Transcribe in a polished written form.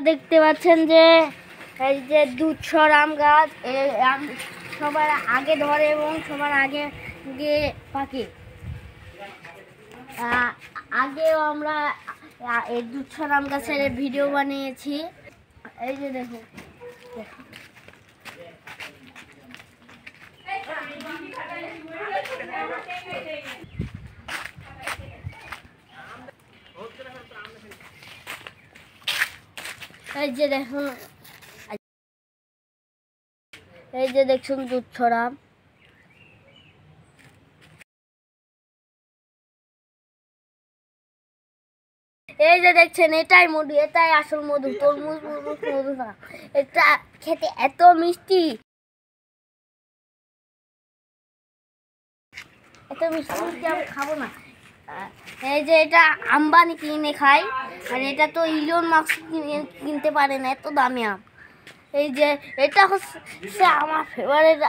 দেখতে পাচ্ছেন যে এই যে দুধসর আম গাছ সবার আগে ধরে এবং সবার আগে গিয়ে পাকে। আগেও আমরা এই দুধসর আম গাছের ভিডিও বানিয়েছি। এই যে দেখুন, এই যে দেখুন, এই যে দেখুন দুধসর আম। এই যে দেখছেন, এটাই মধু, এটাই আসল মধু। তরমুজ মধু না, এটা খেতে এত মিষ্টি, এত মিষ্টি মিষ্টি আমি খাবো না। এই যে এটা আম্বানি কিনে খায়, আর এটা তো ইলন মাস্ক কিনতে পারে না, এত দামি আম। এই যে এটা হচ্ছে আমার ফেভারিট।